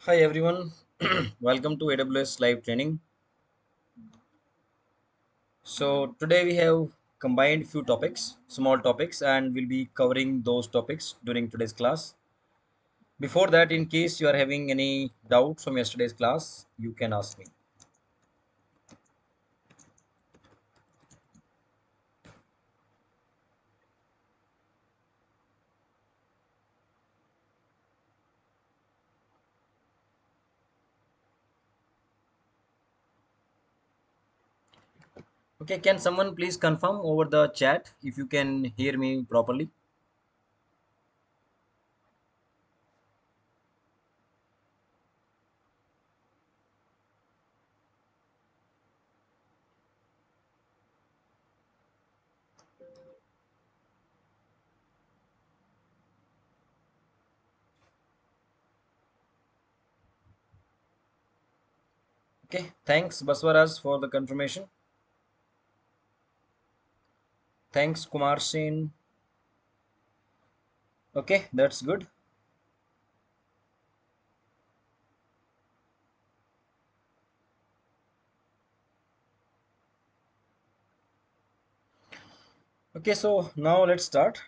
Hi everyone, welcome to AWS live training. So today we have combined few topics, small topics, and we'll be covering those topics during today's class. Before that, in case you are having any doubts from yesterday's class, you can ask me. Okay, can someone please confirm over the chat if you can hear me properly? Okay, thanks Baswaras for the confirmation. Thanks Kumar Sen. Okay, that's good. Okay, so now let's start.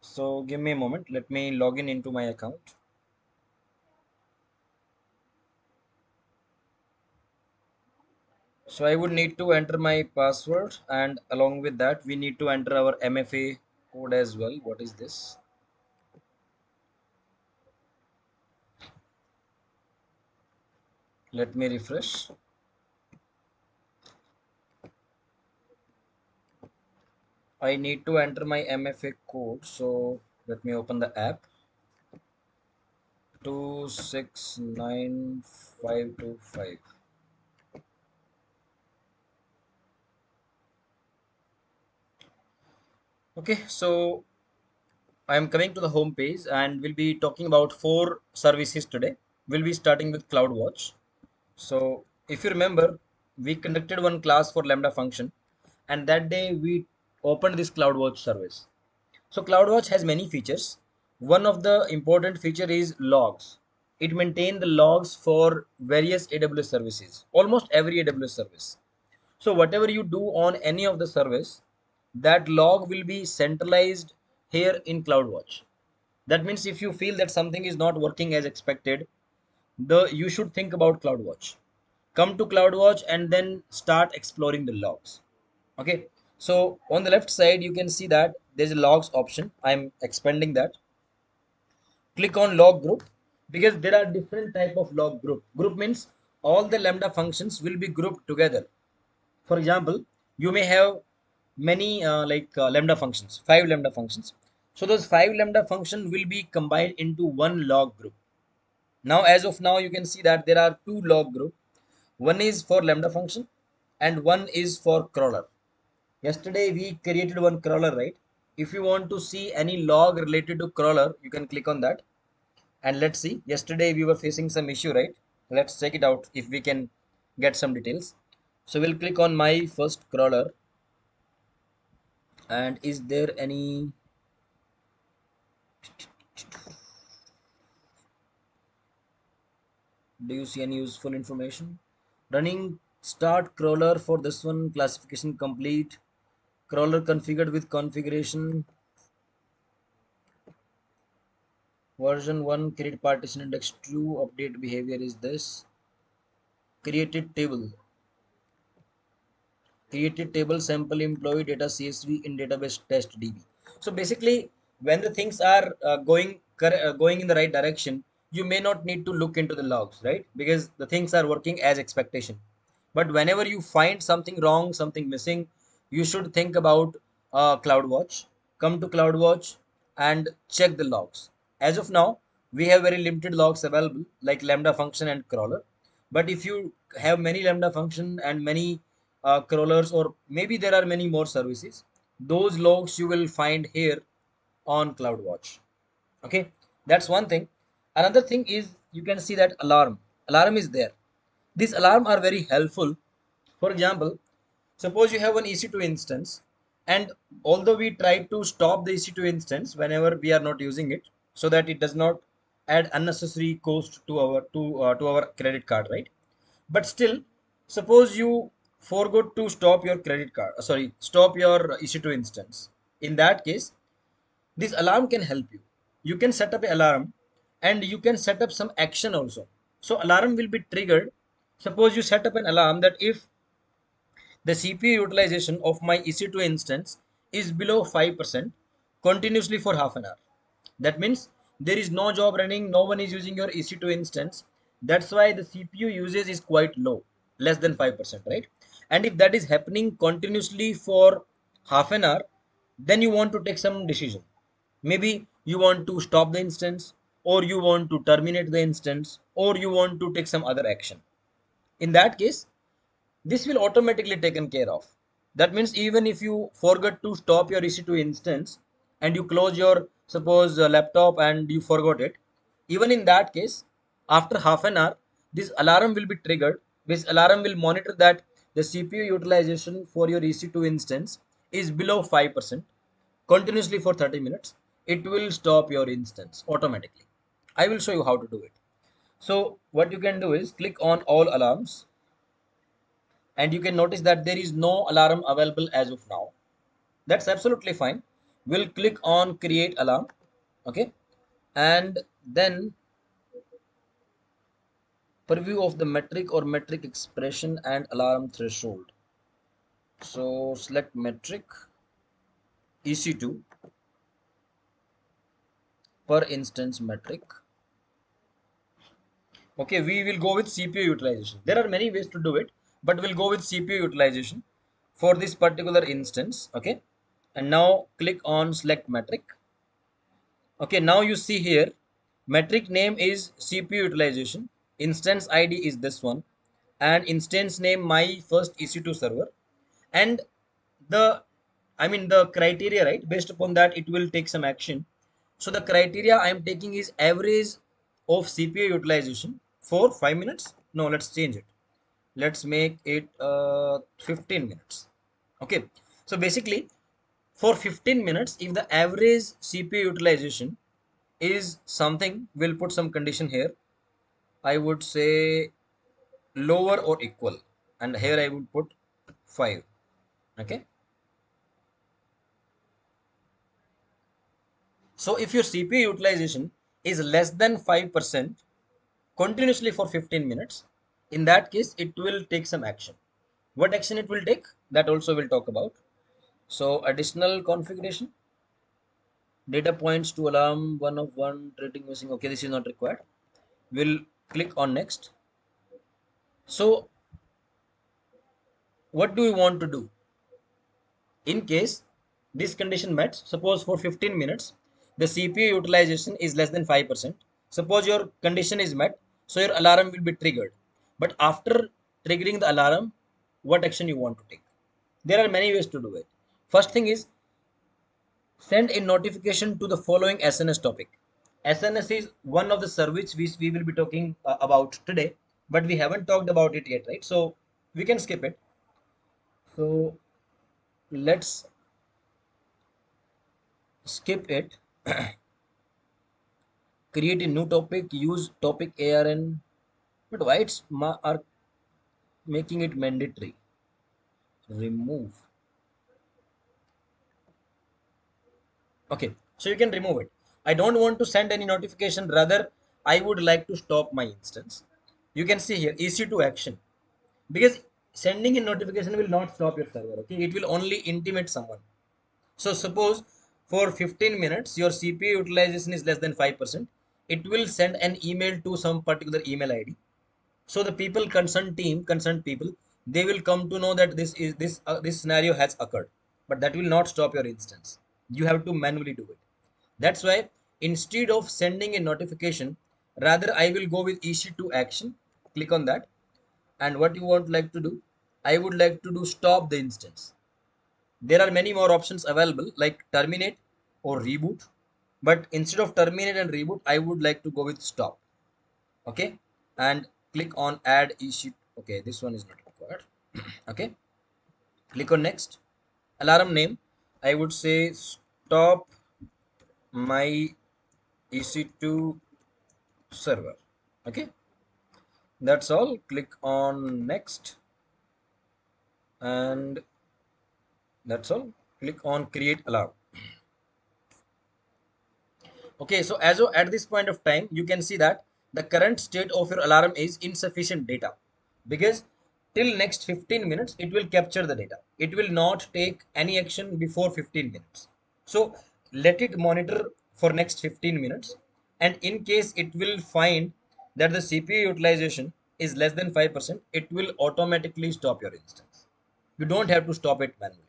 So give me a moment. Let me log in into my account. So I would need to enter my password, and along with that we need to enter our MFA code as well. What is this? Let me refresh. I need to enter my MFA code. So let me open the app. 269525. Okay, so I am coming to the home page and we'll be talking about four services today. We'll be starting with CloudWatch. So if you remember, we conducted one class for Lambda function, and that day we opened this CloudWatch service. So CloudWatch has many features. One of the important feature is logs. It maintains the logs for various AWS services, almost every AWS service. So whatever you do on any of the service, that log will be centralized here in CloudWatch. That means if you feel that something is not working as expected, the you should think about CloudWatch. Come to CloudWatch and then start exploring the logs. Okay, so on the left side you can see that there's a logs option. I'm expanding that. Click on log group, because there are different type of log group. Group means all the Lambda functions will be grouped together. For example, you may have many Lambda functions, 5 Lambda functions. So those 5 Lambda function will be combined into one log group. Now, as of now, you can see that there are two log group. One is for Lambda function and one is for crawler. Yesterday we created one crawler, right? If you want to see any log related to crawler, you can click on that. And let's see. Yesterday we were facing some issue, right? Let's check it out if we can get some details. So we'll click on my first crawler. And is there any, do you see any useful information? Running start crawler for this one, classification complete. Crawler configured with configuration. Version 1, create partition index 2, update behavior is this. Created table. Created table sample employee data CSV in database test DB. So basically, when the things are going in the right direction, you may not need to look into the logs, right? Because the things are working as expectation. But whenever you find something wrong, something missing, you should think about CloudWatch. Come to CloudWatch and check the logs. As of now, we have very limited logs available, like Lambda function and crawler. But if you have many Lambda function and many crawlers, or maybe there are many more services, those logs you will find here on CloudWatch. Okay, that's one thing. Another thing is, you can see that alarm is there. These alarm are very helpful. For example, suppose you have an EC2 instance, and although we try to stop the EC2 instance whenever we are not using it, so that it does not add unnecessary cost to our credit card, right? But still, suppose you forgot to stop your credit card, sorry, stop your EC2 instance. In that case, this alarm can help you. You can set up an alarm, and you can set up some action also. So alarm will be triggered. Suppose you set up an alarm that if the CPU utilization of my EC2 instance is below 5% continuously for half an hour. That means there is no job running, no one is using your EC2 instance. That's why the CPU usage is quite low, less than 5%, right? And if that is happening continuously for half an hour, then you want to take some decision. Maybe you want to stop the instance, or you want to terminate the instance, or you want to take some other action. In that case, this will automatically taken care of. That means even if you forget to stop your EC2 instance and you close your suppose laptop and you forgot it, even in that case, after half an hour, this alarm will be triggered. This alarm will monitor that the CPU utilization for your EC2 instance is below 5% continuously for 30 minutes. It will stop your instance automatically. I will show you how to do it. So what you can do is click on all alarms, and you can notice that there is no alarm available as of now. That's absolutely fine. We'll click on create alarm. Okay, and then preview of the metric or metric expression and alarm threshold. So select metric EC2 per instance metric. Okay, we will go with CPU utilization. There are many ways to do it, but we'll go with CPU utilization for this particular instance. Okay, and now click on select metric. Okay, now you see here, metric name is CPU utilization, instance ID is this one, and instance name my first EC2 server, and the, I mean the criteria, right? Based upon that, it will take some action. So the criteria I am taking is average of CPU utilization for 5 minutes. No, let's change it. Let's make it 15 minutes. Okay, so basically for 15 minutes, if the average CPU utilization is something, we'll put some condition here. I would say lower or equal, and here I would put 5. Okay, so if your CPU utilization is less than 5% continuously for 15 minutes, in that case it will take some action. What action it will take, that also we'll talk about. So additional configuration, data points to alarm 1 of 1, rating missing. Okay, this is not required. We'll click on next. So what do we want to do in case this condition met? Suppose for 15 minutes the CPU utilization is less than 5%. Suppose your condition is met, so your alarm will be triggered. But after triggering the alarm, what action you want to take? There are many ways to do it. First thing is, send a notification to the following SNS topic. SNS is one of the service which we will be talking about today, but we haven't talked about it yet, right? So we can skip it. So let's skip it. Create a new topic, use topic ARN. But why it's are making it mandatory? Remove. Okay, so you can remove it. I don't want to send any notification, rather I would like to stop my instance. You can see here EC2 action, because sending a notification will not stop your server. Okay, it will only intimate someone. So suppose for 15 minutes your CPU utilization is less than 5%, it will send an email to some particular email ID. So the people concerned people, they will come to know that this scenario has occurred, but that will not stop your instance. You have to manually do it. That's why instead of sending a notification, rather I will go with EC2 action. Click on that, and what you want like to do, I would like to do stop the instance. There are many more options available like terminate or reboot, but instead of terminate and reboot, I would like to go with stop. Okay, and click on add issue. Okay, this one is not required. Okay, click on next. Alarm name, I would say stop my EC2 server. Okay, that's all. Click on next, and that's all. Click on create alarm. Okay, so at this point of time, you can see that the current state of your alarm is insufficient data, because till next 15 minutes it will capture the data. It will not take any action before 15 minutes. So let it monitor for next 15 minutes, and in case it will find that the CPU utilization is less than 5%, it will automatically stop your instance. You don't have to stop it manually.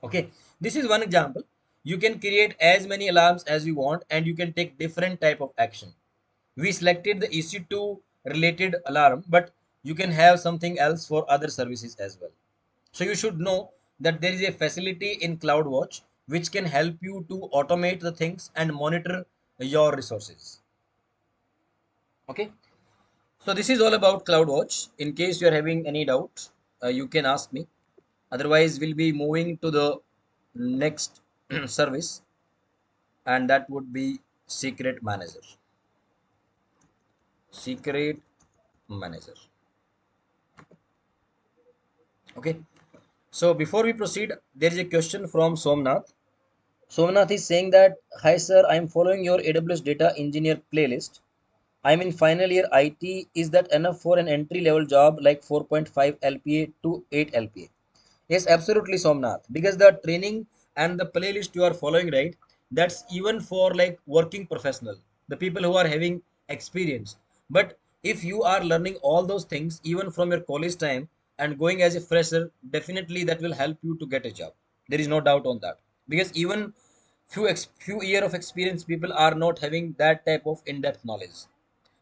Okay, this is one example. You can create as many alarms as you want, and you can take different type of action. We selected the EC2 related alarm, but you can have something else for other services as well. So you should know that there is a facility in CloudWatch which can help you to automate the things and monitor your resources. Okay, so this is all about CloudWatch. In case you are having any doubt, you can ask me. Otherwise, we'll be moving to the next service, and that would be secret manager. Secret manager. Okay, so before we proceed, there is a question from Somnath. Somnath is saying that, hi sir, I am following your AWS data engineer playlist. I'm in final year IT. Is that enough for an entry level job like 4.5 LPA to 8 LPA? Yes, absolutely, Somnath. Because the training and the playlist you are following, right? That's even for like working professional, the people who are having experience. But if you are learning all those things even from your college time and going as a fresher, definitely that will help you to get a job. There is no doubt on that. Because even few year of experience people are not having that type of in-depth knowledge.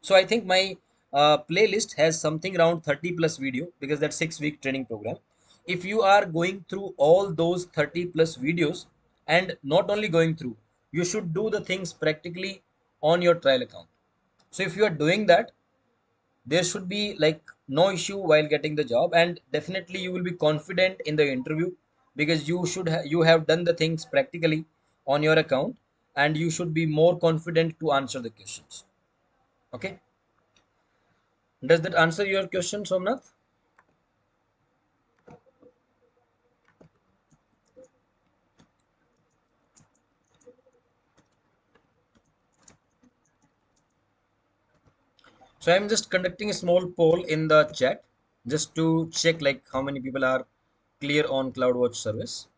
So I think my playlist has something around 30 plus video, because that's 6 week training program. If you are going through all those 30 plus videos, and not only going through, you should do the things practically on your trial account. So if you are doing that, there should be like no issue while getting the job, and definitely you will be confident in the interview, because you have done the things practically on your account, and you should be more confident to answer the questions. Okay, does that answer your question, Somnath? So I'm just conducting a small poll in the chat, just to check like how many people are clear on CloudWatch service.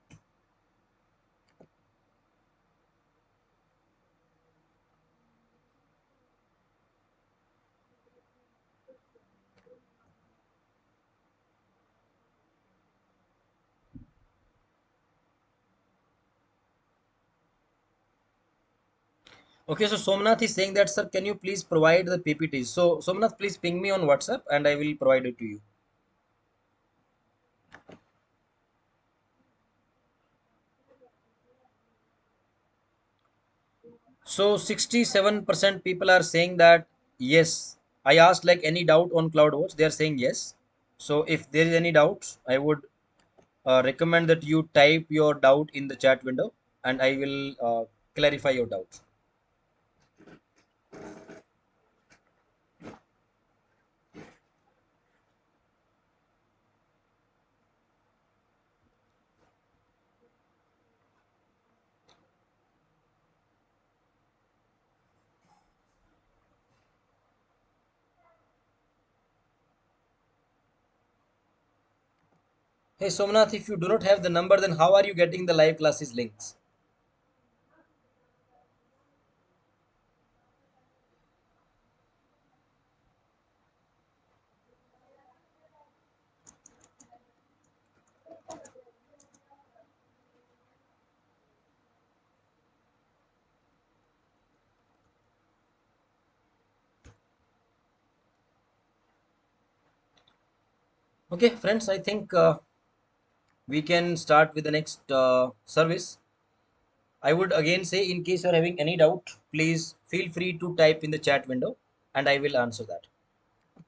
Okay, so Somnath is saying that, sir, can you please provide the PPTs? So Somnath, please ping me on WhatsApp and I will provide it to you. So 67% people are saying that yes. I asked like any doubt on CloudWatch. They are saying yes. So if there is any doubt, I would recommend that you type your doubt in the chat window, and I will clarify your doubt. Hey Somnath, if you do not have the number, then how are you getting the live classes links? Okay, friends, I think we can start with the next service. I would again say, in case you're having any doubt, please feel free to type in the chat window and I will answer that.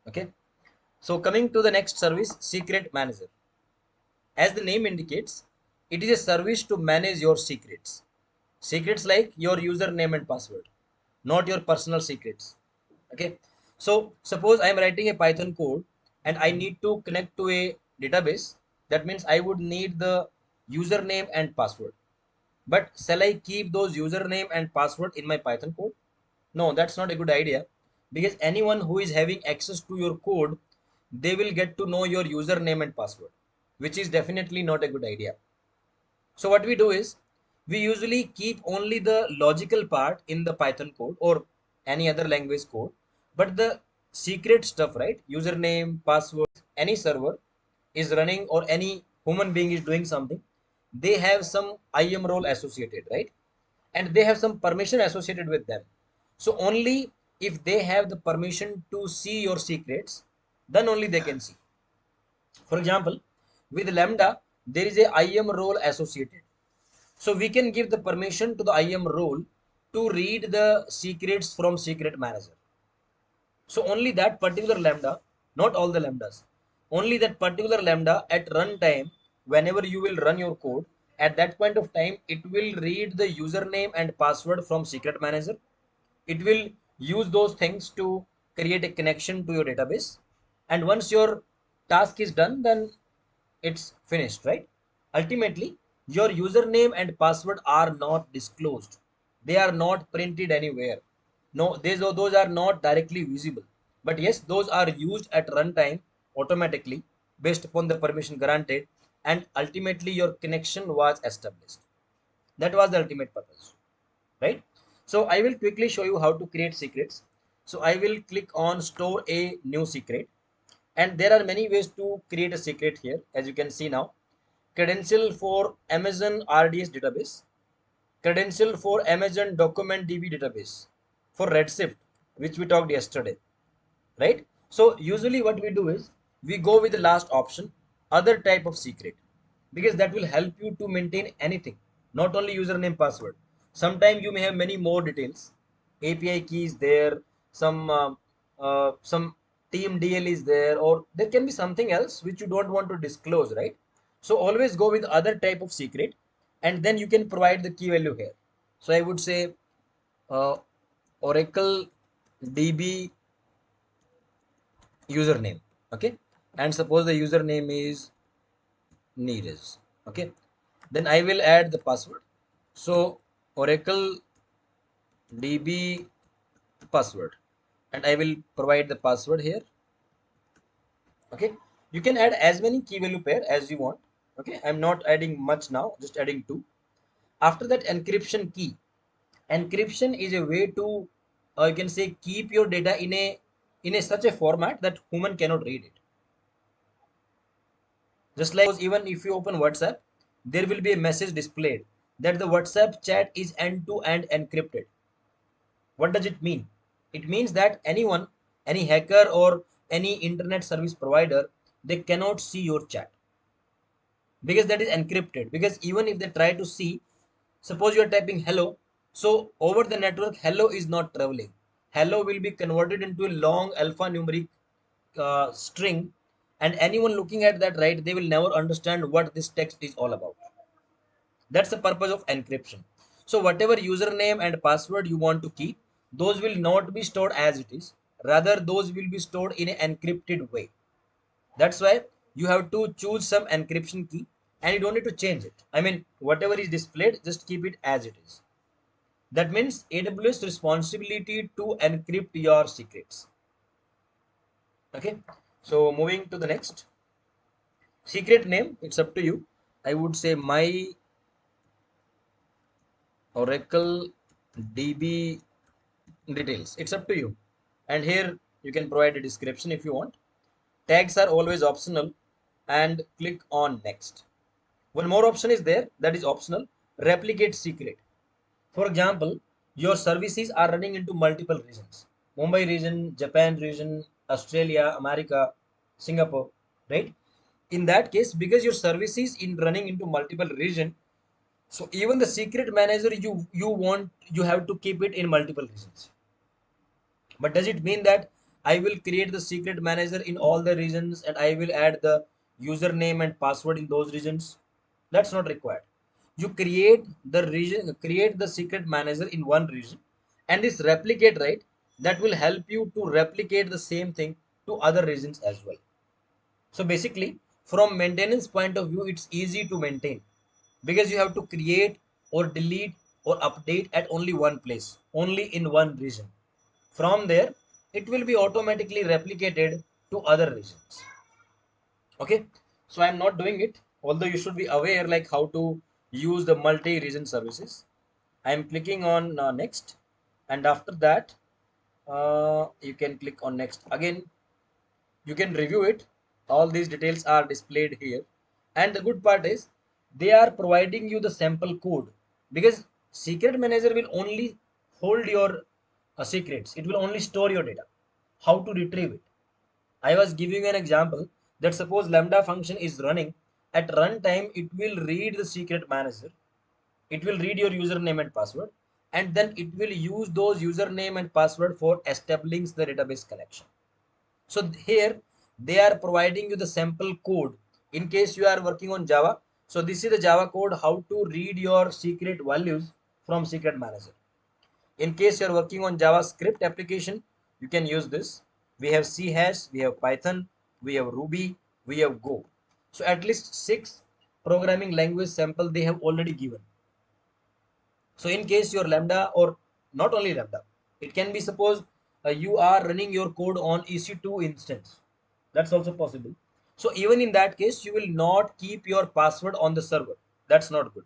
Okay. So coming to the next service, Secret Manager. As the name indicates, it is a service to manage your secrets. Secrets like your username and password. not your personal secrets. Okay. So suppose I am writing a Python code and I need to connect to a database. That means I would need the username and password. But shall I keep those username and password in my Python code? No, that's not a good idea, because anyone who is having access to your code, they will get to know your username and password, which is definitely not a good idea. So what we do is we usually keep only the logical part in the Python code or any other language code, but the secret stuff, right? Username, password, any server is running or any human being is doing something, they have some IAM role associated, right? And they have some permission associated with them. So only if they have the permission to see your secrets, then only they can see. For example, with Lambda, there is a IAM role associated. So we can give the permission to the IAM role to read the secrets from secret manager. So only that particular Lambda, not all the Lambdas, only that particular Lambda at runtime, whenever you will run your code, at that point of time, it will read the username and password from secret manager. It will use those things to create a connection to your database. And once your task is done, then it's finished, right? Ultimately, your username and password are not disclosed. They are not printed anywhere. No, those are not directly visible. But yes, those are used at runtime automatically based upon the permission granted, and ultimately your connection was established. That was the ultimate purpose, right? So I will quickly show you how to create secrets. So I will click on store a new secret, and there are many ways to create a secret here. As you can see now, credential for Amazon RDS database, credential for Amazon document DB database, for Redshift, which we talked yesterday, right? So usually what we do is we go with the last option, other type of secret, because that will help you to maintain anything, not only username password. Sometimes you may have many more details, API keys there, some team DL is there, or there can be something else which you don't want to disclose, right? So always go with other type of secret, and then you can provide the key value here. So I would say uh, Oracle DB username. Okay, and suppose the username is Neeraj. Okay, then I will add the password. So Oracle DB password, and I will provide the password here. Okay, you can add as many key value pair as you want. Okay, I'm not adding much now, just adding two. After that, encryption key. Encryption is a way to, you can say, keep your data in a such a format that human cannot read it. Just like even if you open WhatsApp, there will be a message displayed that the WhatsApp chat is end-to-end encrypted. What does it mean? It means that anyone, any hacker or any internet service provider, they cannot see your chat because that is encrypted. Because even if they try to see, suppose you are typing hello, so over the network, hello is not traveling. Hello will be converted into a long alphanumeric string, and anyone looking at that, right, they will never understand what this text is all about. That's the purpose of encryption. So whatever username and password you want to keep, those will not be stored as it is, rather those will be stored in an encrypted way. That's why you have to choose some encryption key, and you don't need to change it. I mean, whatever is displayed, just keep it as it is. That means AWS responsibility to encrypt your secrets. Okay, so moving to the next. Secret name, it's up to you. I would say my Oracle DB details. It's up to you. And here you can provide a description if you want. Tags are always optional, and click on next. One more option is there, that is optional, replicate secret. For example, your services are running into multiple regions. Mumbai region, Japan region, Australia, America, Singapore, right? In that case, because your services in running into multiple region, so even the secret manager you have to keep it in multiple regions. But does it mean that I will create the secret manager in all the regions and I will add the username and password in those regions? That's not required. You create the region, create the secret manager in one region, And this replicate, right, that will help you to replicate the same thing to other regions as well. So basically, from maintenance point of view, it's easy to maintain because you have to create or delete or update at only one place, only in one region. From there, it will be automatically replicated to other regions. Okay, so I'm not doing it, although you should be aware like how to use the multi-region services. I'm clicking on next, and after that, you can click on next again. You can review it. All these details are displayed here, and the good part is they are providing you the sample code, because secret manager will only hold your secrets. It will only store your data. How to retrieve it? I was giving you an example that suppose lambda function is running at runtime, it will read the secret manager, it will read your username and password, and then it will use those username and password for establishing the database connection. So here they are providing you the sample code in case you are working on Java. So this is the Java code how to read your secret values from secret manager. In case you're working on JavaScript application, you can use this. We have C hash, we have Python, we have Ruby, we have Go. So at least 6 programming language sample they have already given. So in case your Lambda, or not only Lambda, it can be suppose you are running your code on EC2 instance. That's also possible. So even in that case, you will not keep your password on the server. That's not good.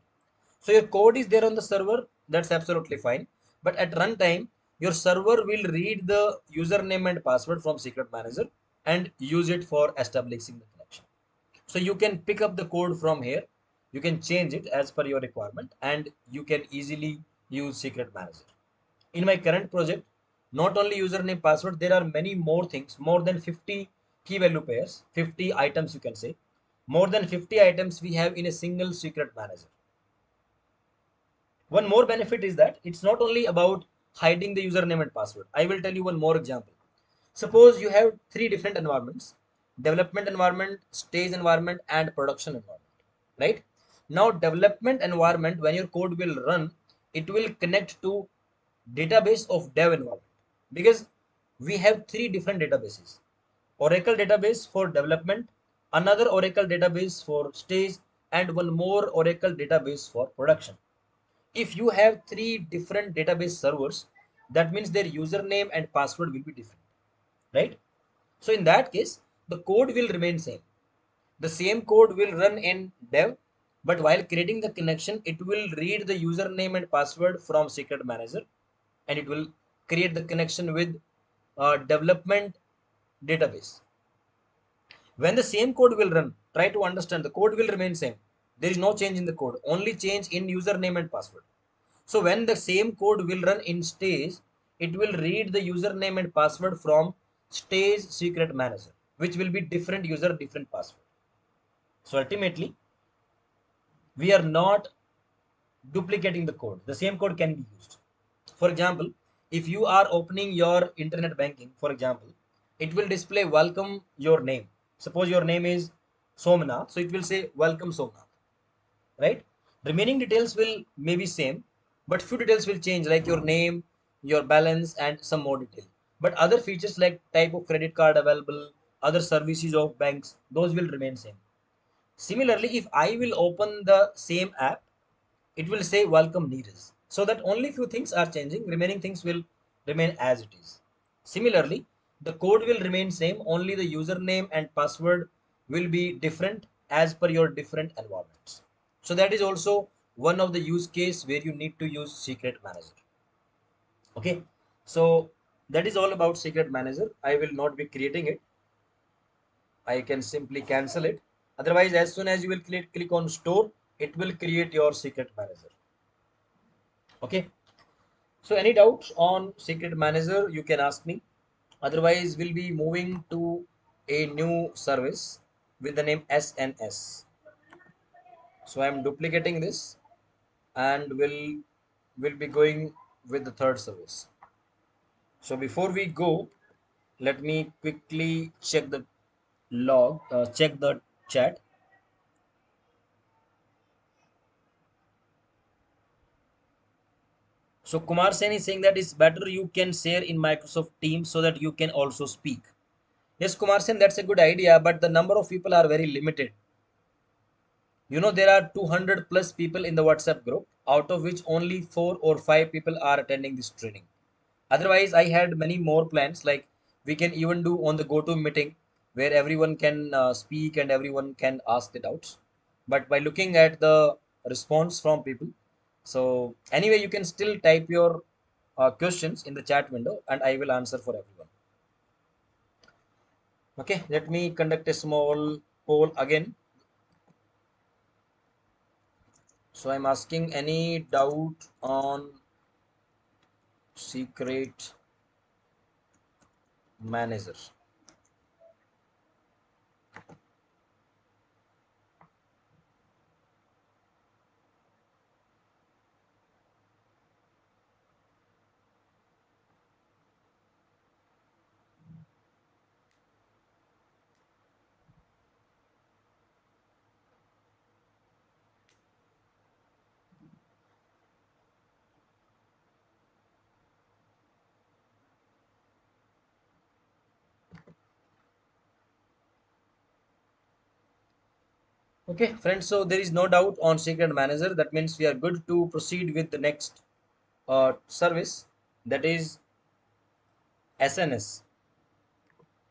So your code is there on the server, that's absolutely fine. But at runtime, your server will read the username and password from secret manager and use it for establishing the connection. So you can pick up the code from here. You can change it as per your requirement, and you can easily use secret manager. In my current project, not only username password, there are many more things, more than 50 key value pairs, 50 items you can say. More than 50 items we have in a single secret manager. One more benefit is that it's not only about hiding the username and password. I will tell you one more example. Suppose you have 3 different environments: development environment, stage environment, and production environment. Right? Now, development environment, when your code will run, it will connect to database of dev environment, because we have 3 different databases: Oracle database for development, another Oracle database for stage, and one more Oracle database for production. If you have 3 different database servers, that means their username and password will be different, right? So in that case, the code will remain same. The same code will run in dev, but while creating the connection, it will read the username and password from secret manager, and it will create the connection with development database. When the same code will run, try to understand, the code will remain same. There is no change in the code, only change in username and password. So when the same code will run in stage, it will read the username and password from stage secret manager, which will be different user, different password. So ultimately, we are not duplicating the code. The same code can be used. For example, if you are opening your internet banking, for example, it will display welcome your name. Suppose your name is Somnath, so it will say welcome Somnath, right? Remaining details will maybe same, but few details will change, like your name, your balance, and some more detail. But other features like type of credit card available, other services of banks, those will remain same. Similarly, if I will open the same app, it will say welcome Neeraj. So that only few things are changing, remaining things will remain as it is. Similarly, the code will remain same, only the username and password will be different as per your different environments. So that is also one of the use case where you need to use secret manager. Okay, so that is all about secret manager. I will not be creating it. I can simply cancel it. Otherwise, as soon as you will click on store, it will create your secret manager. Okay. So any doubts on secret manager, you can ask me. Otherwise, we'll be moving to a new service with the name SNS. So I'm duplicating this, and will be going with the third service. So before we go, let me quickly check the log, check the chat. So Kumar Sen is saying that it's better you can share in Microsoft Teams so that you can also speak. Yes, Kumar Sen, that's a good idea, but the number of people are very limited. You know, there are 200 plus people in the WhatsApp group, out of which only 4 or 5 people are attending this training. Otherwise, I had many more plans, like we can even do on the go-to meeting where everyone can speak and everyone can ask the doubts. But by looking at the response from people, so anyway, you can still type your questions in the chat window and I will answer for everyone. Okay, let me conduct a small poll again. So I'm asking any doubt on secret manager. Okay, friends, so there is no doubt on secret manager. That means we are good to proceed with the next service, that is SNS.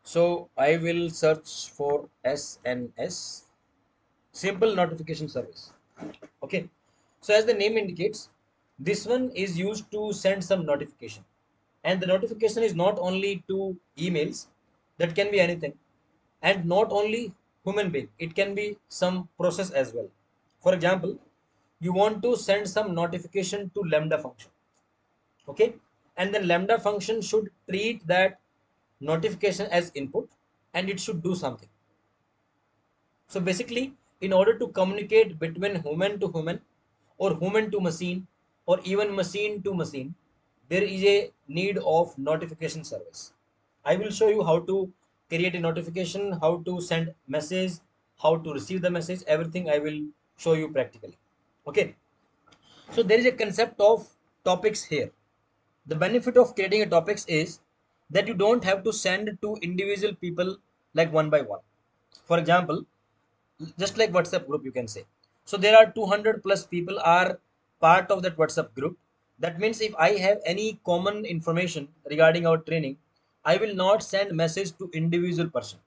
So I will search for SNS, simple notification service. Okay, so as the name indicates, this one is used to send some notification, and the notification is not only to emails, that can be anything, and not only human being, it can be some process as well. For example, you want to send some notification to lambda function, okay, and then lambda function should treat that notification as input and it should do something. So basically, in order to communicate between human to human or human to machine or even machine to machine, there is a need of notification service. I will show you how to create a notification, how to send message, how to receive the message, everything I will show you practically. Okay. So there is a concept of topics here. The benefit of creating a topics is that you don't have to send to individual people like one by one. For example, just like WhatsApp group, you can say. So there are 200 plus people are part of that WhatsApp group. That means if I have any common information regarding our training, I will not send message to individual person.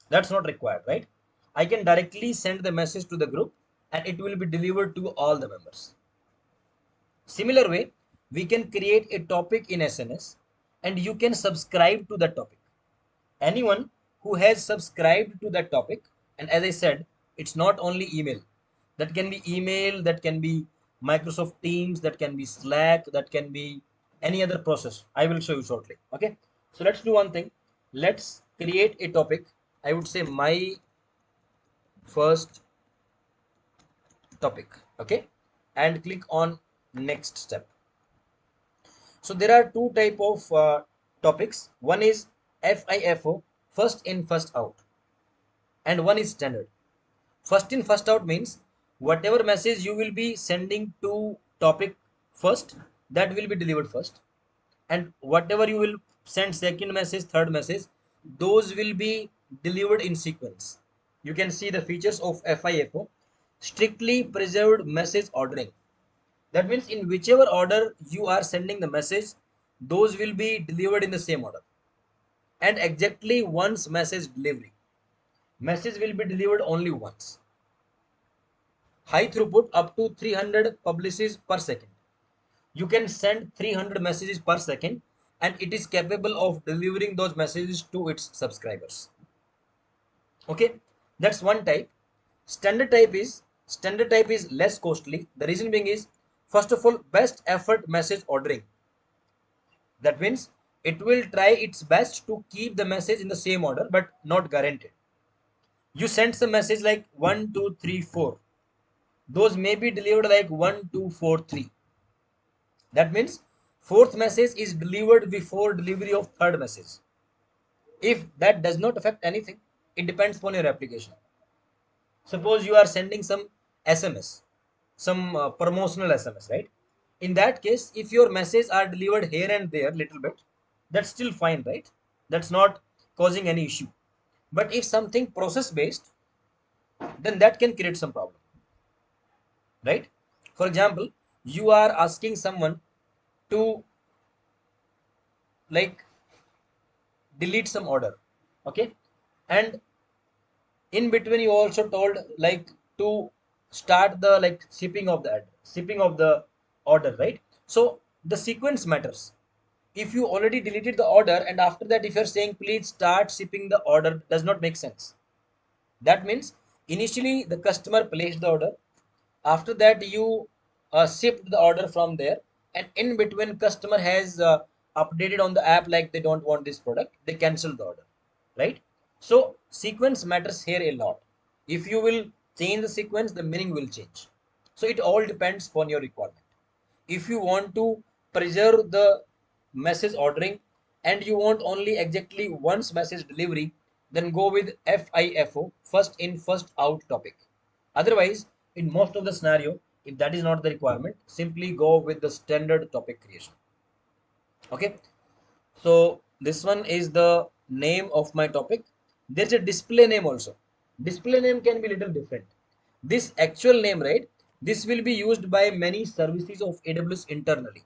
That's not required, right? I can directly send the message to the group and it will be delivered to all the members. Similar way, we can create a topic in SNS and you can subscribe to that topic. Anyone who has subscribed to that topic, and as I said, it's not only email. That can be email, that can be Microsoft Teams, that can be Slack, that can be any other process. I will show you shortly. Okay. So let's do one thing. Let's create a topic. I would say my first topic. Okay. And click on next step. So there are two type of topics. One is FIFO, first in first out, and one is standard. First in first out means whatever message you will be sending to topic first, that will be delivered first, and whatever you will send second message, third message, those will be delivered in sequence. You can see the features of FIFO, strictly preserved message ordering. That means in whichever order you are sending the message, those will be delivered in the same order. And exactly once message delivery. Message will be delivered only once. High throughput up to 300 publishes per second. You can send 300 messages per second and it is capable of delivering those messages to its subscribers. Okay, that's one type. Standard type is less costly. The reason being is, first of all, best effort message ordering. That means it will try its best to keep the message in the same order, but not guaranteed. You send some message like 1, 2, 3, 4. Those may be delivered like 1, 2, 4, 3. That means fourth message is delivered before delivery of third message. If that does not affect anything, it depends upon your application. Suppose you are sending some SMS, some promotional SMS, right? In that case, if your messages are delivered here and there little bit, that's still fine, right? That's not causing any issue. But if something process based, then that can create some problem, right? For example, you are asking someone to like delete some order, okay, and in between you also told like to start the like shipping of the order, right? So the sequence matters. If you already deleted the order and after that if you're saying please start shipping the order, does not make sense. That means initially the customer placed the order. After that, you shipped the order from there, and in between, customer has updated on the app like they don't want this product. They cancel the order, right? So sequence matters here a lot. If you will change the sequence, the meaning will change. So it all depends upon your requirement. If you want to preserve the message ordering and you want only exactly once message delivery, then go with FIFO, first in first out topic. Otherwise, in most of the scenario, if that is not the requirement, simply go with the standard topic creation. Okay, so this one is the name of my topic. There's a display name also. Display name can be little different. This actual name, right, this will be used by many services of AWS internally.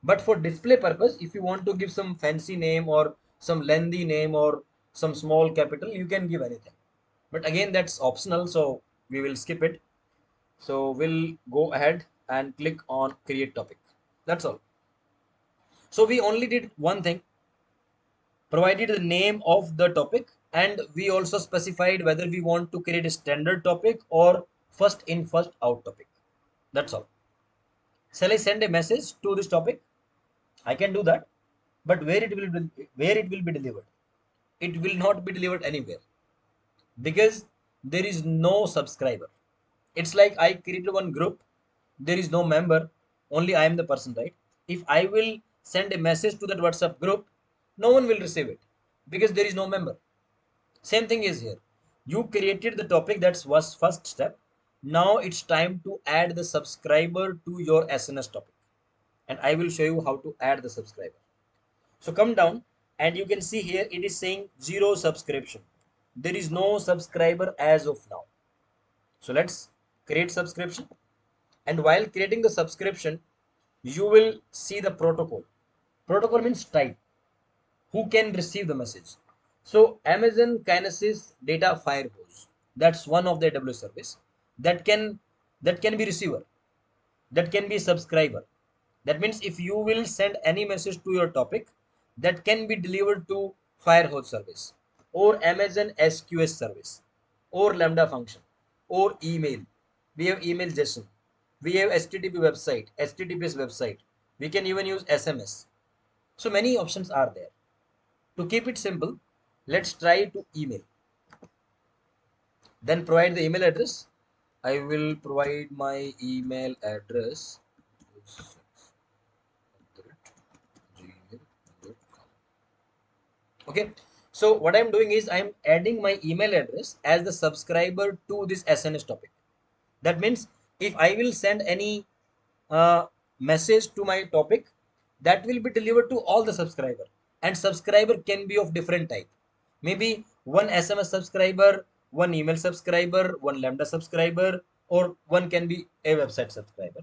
But for display purpose, if you want to give some fancy name or some lengthy name or some small capital, you can give anything. But again, that's optional, so we will skip it. So we'll go ahead and click on create topic. That's all. So we only did one thing, provided the name of the topic, and we also specified whether we want to create a standard topic or first in first out topic. That's all. Shall I send a message to this topic? I can do that, but where it will be delivered? It will not be delivered anywhere because there is no subscriber. It's like I created one group, there is no member, only I am the person, right? If I will send a message to that WhatsApp group, no one will receive it because there is no member. Same thing is here. You created the topic, that was first step. Now it's time to add the subscriber to your SNS topic, and I will show you how to add the subscriber. So come down and you can see here it is saying zero subscription. There is no subscriber as of now. So let's create subscription. And while creating the subscription, you will see the protocol. Protocol means type. Who can receive the message? So Amazon Kinesis Data Firehose. That's one of the AWS service that can be receiver, that can be subscriber. That means if you will send any message to your topic, that can be delivered to Firehose service or Amazon SQS service or Lambda function or email. We have email JSON. We have HTTP website, HTTPS website. We can even use SMS. So many options are there. To keep it simple, let's try to email. Then provide the email address. I will provide my email address. Okay, so what I'm doing is I'm adding my email address as the subscriber to this SNS topic. That means if I will send any message to my topic, that will be delivered to all the subscriber, and subscriber can be of different type. Maybe one SMS subscriber, one email subscriber, one Lambda subscriber, or one can be a website subscriber.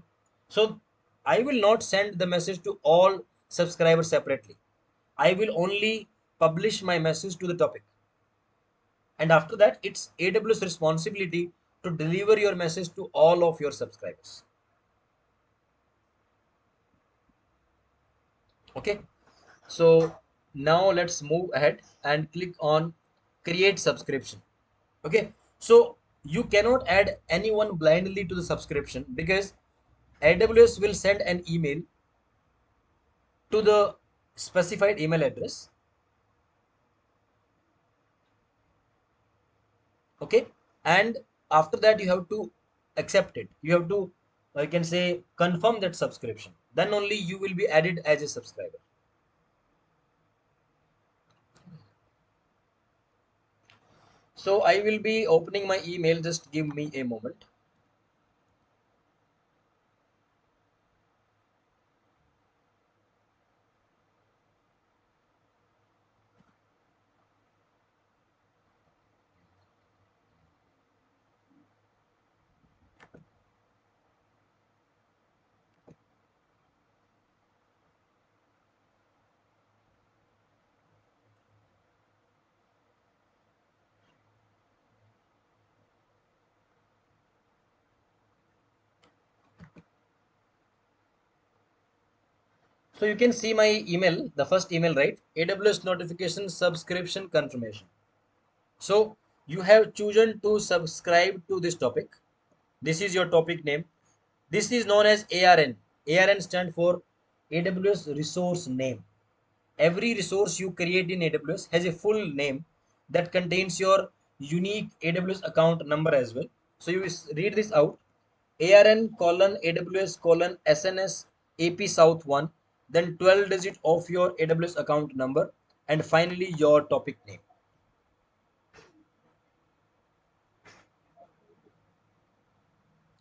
So I will not send the message to all subscribers separately. I will only publish my message to the topic, and after that it's AWS responsibility to deliver your message to all of your subscribers. Okay, so now let's move ahead and click on create subscription. Okay, so you cannot add anyone blindly to the subscription because AWS will send an email to the specified email address. Okay, and after that you have to accept it. You have to, I can say, confirm that subscription. Then only you will be added as a subscriber. So I will be opening my email. Just give me a moment. So you can see my email, the first email, right? AWS notification subscription confirmation. So you have chosen to subscribe to this topic. This is your topic name. This is known as ARN. ARN stands for AWS resource name. Every resource you create in AWS has a full name that contains your unique AWS account number as well. So you read this out: ARN colon AWS colon SNS AP South 1, then 12 digit of your AWS account number, and finally your topic name.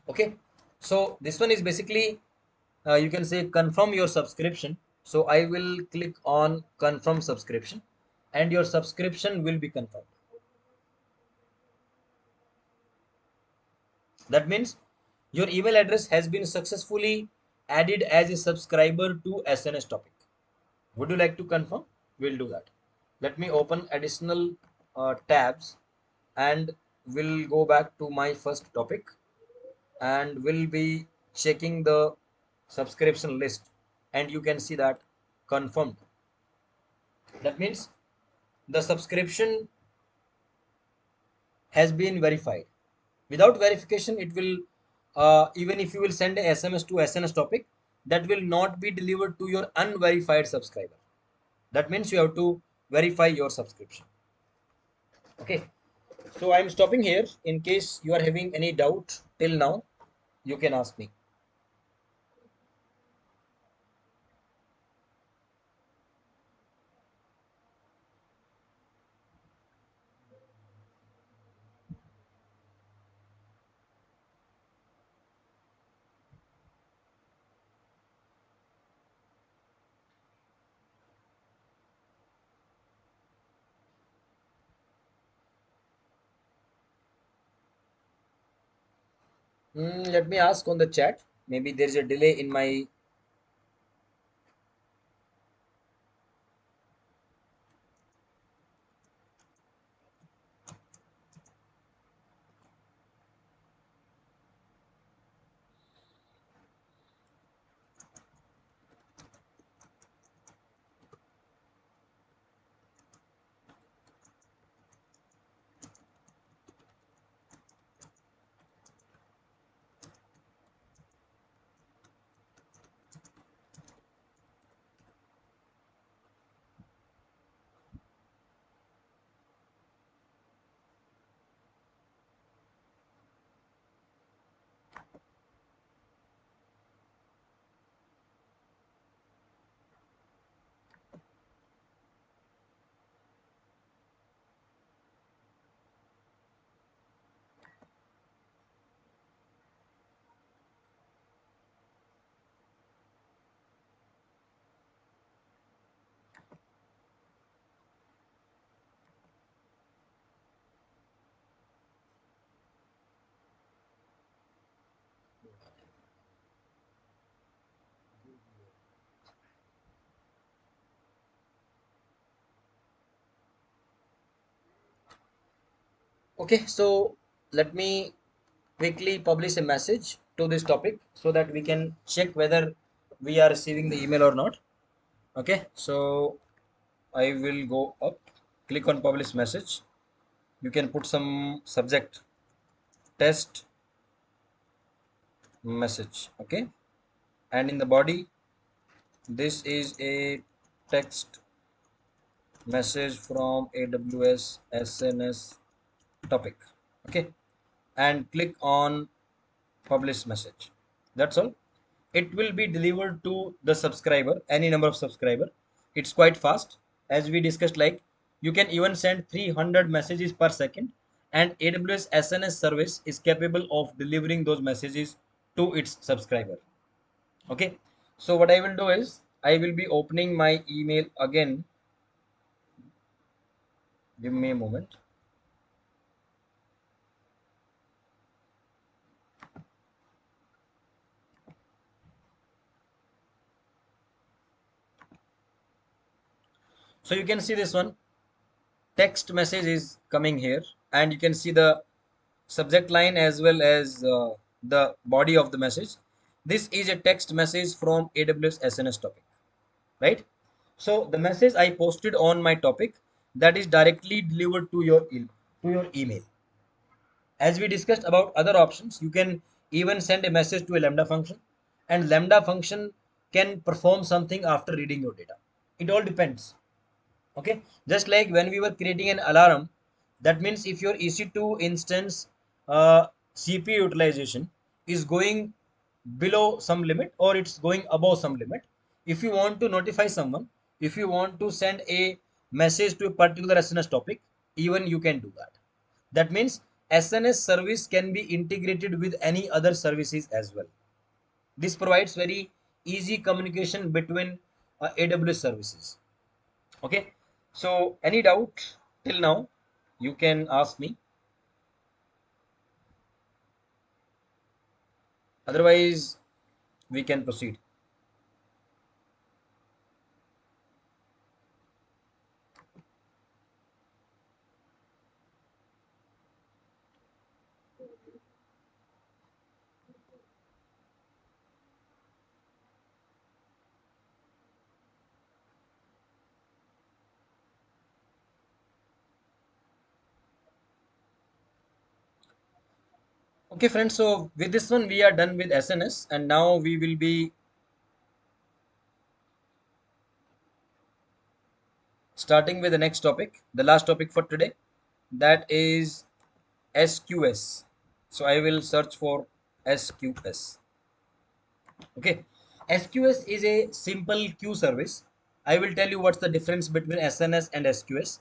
Okay, so this one is basically, you can say, confirm your subscription. So I will click on confirm subscription and your subscription will be confirmed. That means your email address has been successfully added as a subscriber to SNS topic. Would you like to confirm? We'll do that. Let me open additional tabs and we'll go back to my first topic and we'll be checking the subscription list, and you can see that confirmed. That means the subscription has been verified. Without verification, it will, even if you will send a SMS to SNS topic, that will not be delivered to your unverified subscriber. That means you have to verify your subscription. Okay, so I'm stopping here. In case you are having any doubt till now, you can ask me. Let me ask on the chat. Maybe there is a delay in my. Okay, so let me quickly publish a message to this topic so that we can check whether we are receiving the email or not. Okay, so I will go up, click on publish message. You can put some subject test message. Okay, and in the body, this is a text message from AWS SNS topic. Okay, and click on publish message. That's all. It will be delivered to the subscriber, any number of subscriber. It's quite fast. As we discussed, like, you can even send 300 messages per second, and AWS SNS service is capable of delivering those messages to its subscriber. Okay, so what I will do is I will be opening my email again. Give me a moment. So you can see this one text message is coming here, and you can see the subject line as well as the body of the message. This is a text message from AWS SNS topic. right? So the message I posted on my topic, that is directly delivered to your email. As we discussed about other options, you can even send a message to a Lambda function, and Lambda function can perform something after reading your data. It all depends. Okay, just like when we were creating an alarm, that means if your EC2 instance CPU utilization is going below some limit or it's going above some limit, if you want to notify someone, if you want to send a message to a particular SNS topic, even you can do that. That means SNS service can be integrated with any other services as well. This provides very easy communication between AWS services. Okay, so any doubt till now, you can ask me. Otherwise, we can proceed. Okay, friends. So with this one, we are done with SNS, and now we will be starting with the next topic, the last topic for today. That is SQS. So I will search for SQS. Okay, SQS is a simple queue service. I will tell you what's the difference between SNS and SQS,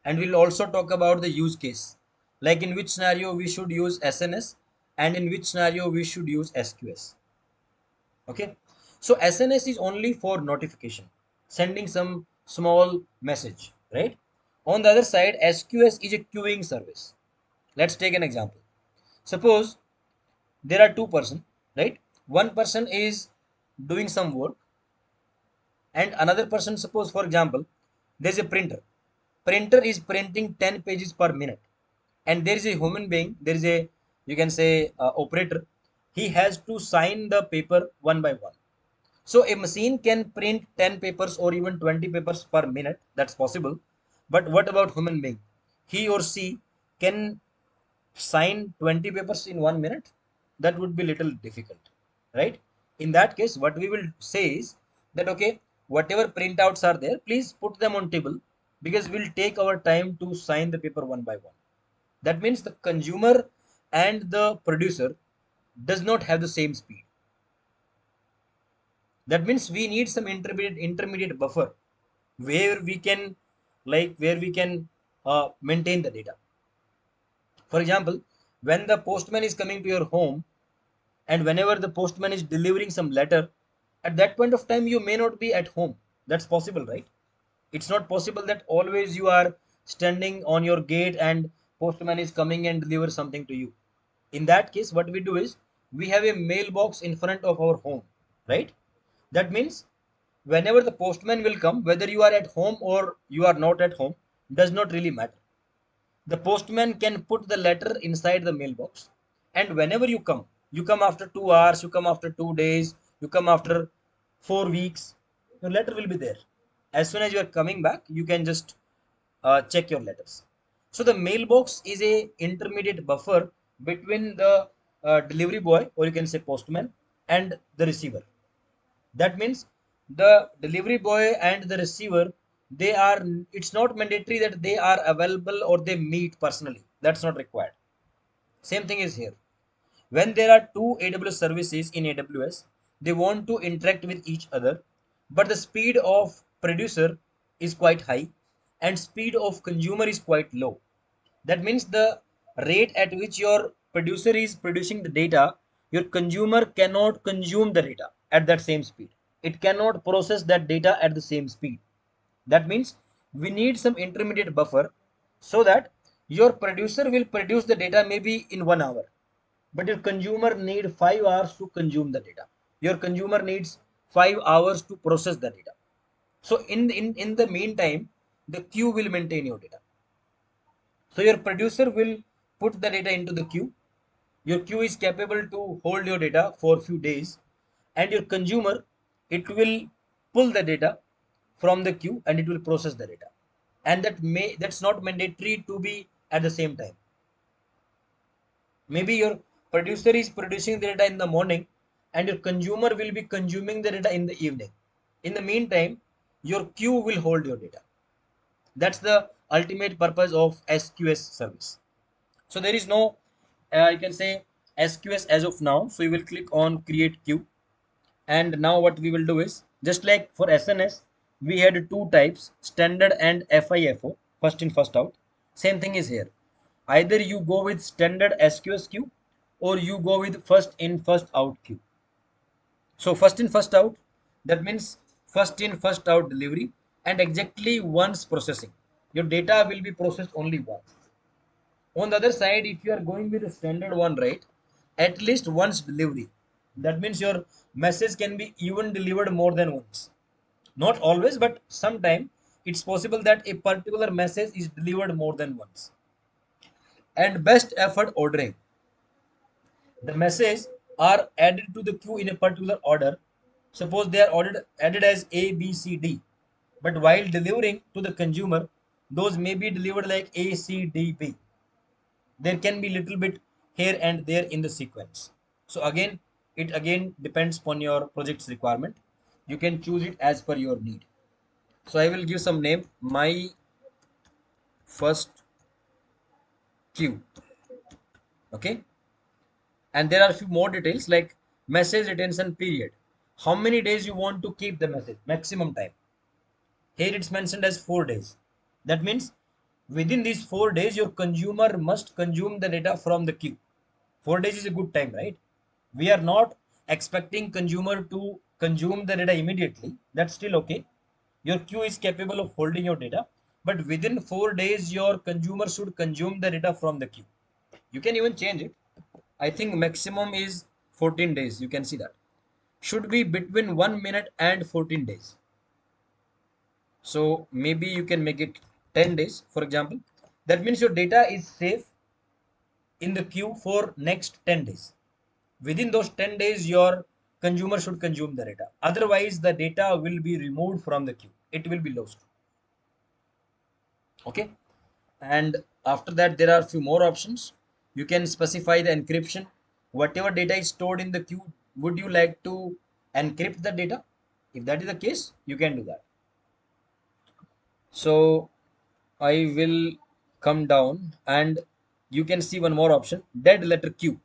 and we'll also talk about the use case, like in which scenario we should use SNS and in which scenario we should use SQS. Okay, so SNS is only for notification, sending some small message, right? On the other side, SQS is a queuing service. Let's take an example. Suppose there are two person, right? One person is doing some work and another person, suppose for example, there's a printer is printing 10 pages per minute, and there is a human being, there is a, you can say, operator. He has to sign the paper one by one. So a machine can print 10 papers or even 20 papers per minute, that's possible. But what about human being? He or she can sign 20 papers in 1 minute? That would be little difficult, right? In that case, what we will say is that, okay, whatever printouts are there, please put them on table, because we'll take our time to sign the paper one by one. That means the consumer and the producer does not have the same speed. That means we need some intermediate buffer where we can, where we can maintain the data. For example, when the postman is coming to your home, and whenever the postman is delivering some letter, at that point of time you may not be at home. That's possible, right? It's not possible that always you are standing on your gate and postman is coming and deliver something to you. In that case, what we do is we have a mailbox in front of our home, right? That means whenever the postman will come, whether you are at home or you are not at home, does not really matter. The postman can put the letter inside the mailbox, and whenever you come after 2 hours, you come after 2 days, you come after 4 weeks, your letter will be there. As soon as you are coming back, you can just check your letters. So the mailbox is a intermediate buffer between the delivery boy, or you can say postman, and the receiver. That means the delivery boy and the receiver, they are, it's not mandatory that they are available or they meet personally. That's not required. Same thing is here. When there are two AWS services in AWS, they want to interact with each other, but the speed of producer is quite high and speed of consumer is quite low. That means the rate at which your producer is producing the data, your consumer cannot consume the data at that same speed. It cannot process that data at the same speed. That means we need some intermediate buffer, so that your producer will produce the data maybe in 1 hour, but your consumer need 5 hours to consume the data. Your consumer needs 5 hours to process the data. So in the meantime, the queue will maintain your data. So your producer will put the data into the queue. Your queue is capable to hold your data for a few days, and your consumer, it will pull the data. from the queue and it will process the data. And that's not mandatory to be at the same time. Maybe your producer is producing the data in the morning and your consumer will be consuming the data in the evening. In the meantime, your queue will hold your data. That's the ultimate purpose of SQS service. So there is no, you can say SQS as of now. So you will click on create queue. And now what we will do is, just like for SNS, we had two types, standard and FIFO, first in first out. Same thing is here. Either you go with standard SQS queue or you go with first in first out queue. So first in first out, that means first in first out delivery, and exactly once processing. Your data will be processed only once. On the other side, if you are going with the standard one, right, at least once delivery. That means your message can be even delivered more than once. Not always, but sometime it's possible that a particular message is delivered more than once. And best effort ordering. The messages are added to the queue in a particular order. Suppose they are added as A, B, C, D. But while delivering to the consumer, those may be delivered like A, C, D, B. There can be little bit here and there in the sequence. So again, it again depends upon your project's requirement. You can choose it as per your need. So I will give some name, my first queue. Okay. And there are a few more details like message retention period. How many days you want to keep the message? Maximum time. Here it's mentioned as 4 days. That means within these 4 days, your consumer must consume the data from the queue. 4 days is a good time, right? We are not expecting consumer to consume the data immediately. That's still okay. Your queue is capable of holding your data, but within 4 days, your consumer should consume the data from the queue. You can even change it. I think maximum is 14 days. You can see that. Should be between 1 minute and 14 days. So maybe you can make it 10 days, for example. That means your data is safe in the queue for next 10 days. Within those 10 days, your consumer should consume the data. Otherwise, the data will be removed from the queue. It will be lost. Okay. And after that, there are a few more options. You can specify the encryption. Whatever data is stored in the queue, would you like to encrypt the data? If that is the case, you can do that. So I will come down and you can see one more option, dead letter queue.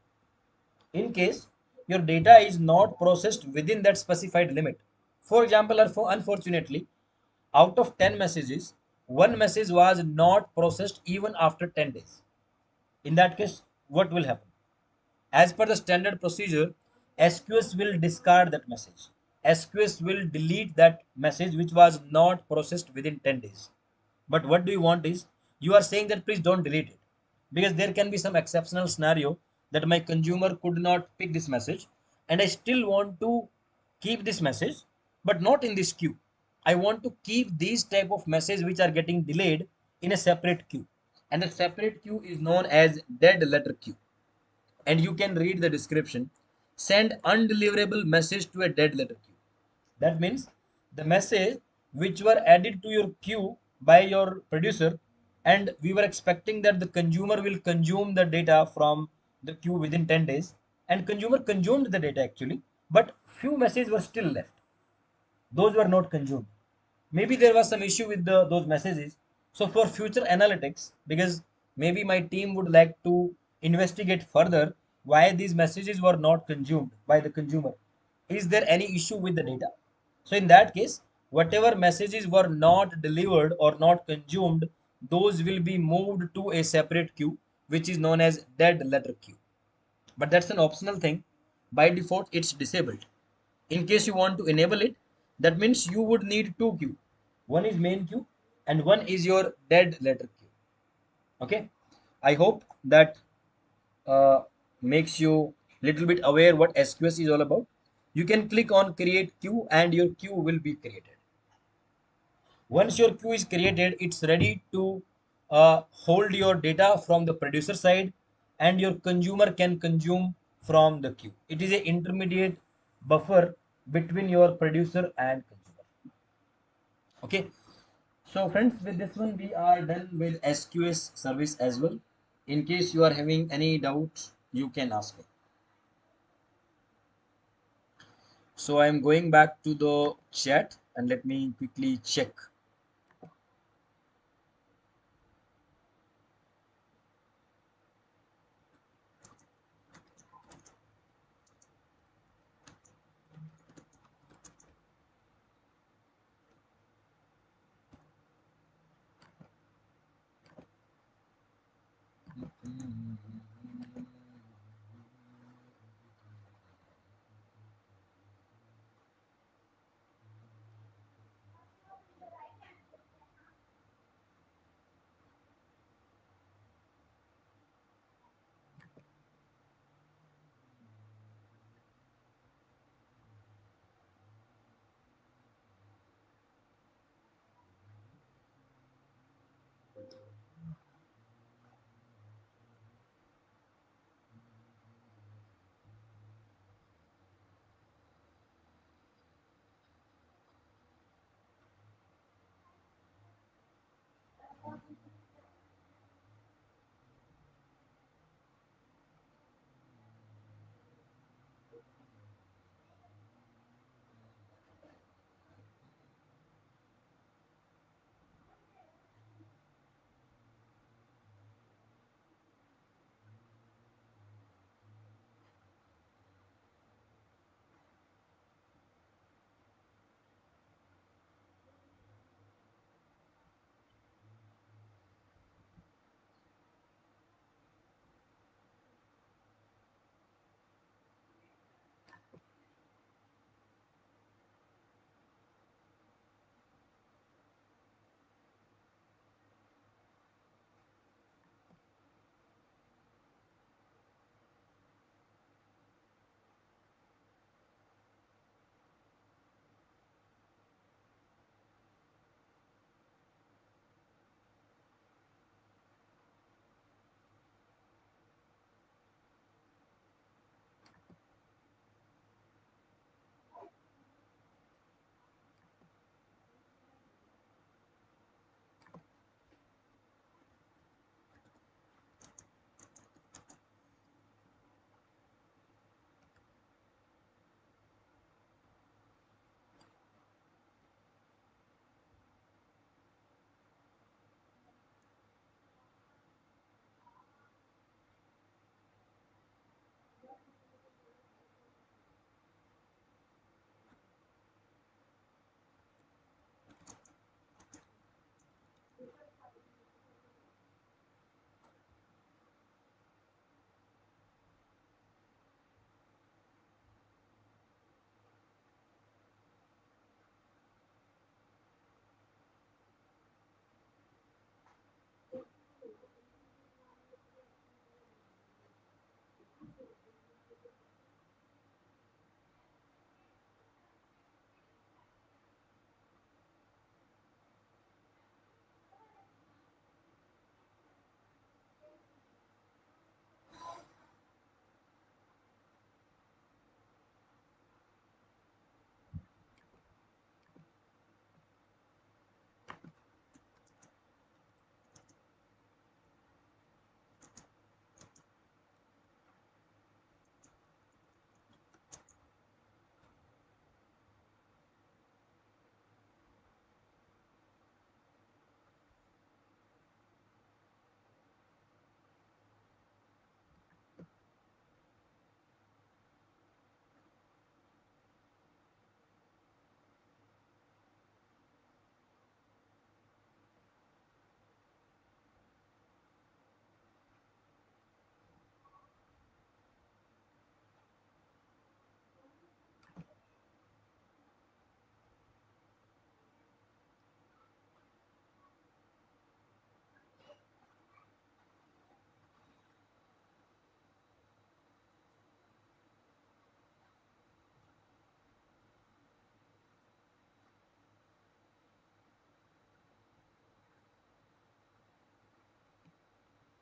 In case your data is not processed within that specified limit. For example, unfortunately, out of 10 messages, one message was not processed even after 10 days. In that case, what will happen? As per the standard procedure, SQS will discard that message. SQS will delete that message which was not processed within 10 days. But what do you want is, you are saying that please don't delete it, because there can be some exceptional scenario that my consumer could not pick this message and I still want to keep this message, but not in this queue. I want to keep these type of messages which are getting delayed in a separate queue, and the separate queue is known as dead letter queue. And you can read the description. Send undeliverable message to a dead letter queue. That means the message which were added to your queue by your producer, and we were expecting that the consumer will consume the data from the queue within 10 days, and consumer consumed the data actually, but few messages were still left. Those were not consumed. Maybe there was some issue with those messages. So for future analytics, because maybe my team would like to investigate further why these messages were not consumed by the consumer, is there any issue with the data? So in that case, whatever messages were not delivered or not consumed, those will be moved to a separate queue which is known as dead letter queue. But that's an optional thing. By default it's disabled. In case you want to enable it, that means you would need two queue. One is main queue and one is your dead letter queue. Okay. I hope that uh, makes you little bit aware what SQS is all about. You can click on create queue and your queue will be created. Once your queue is created, it's ready to hold your data from the producer side, and your consumer can consume from the queue. It is an intermediate buffer between your producer and consumer. Okay, so friends, with this one we are done with SQS service as well. In case you are having any doubt, you can ask me. So I am going back to the chat and let me quickly check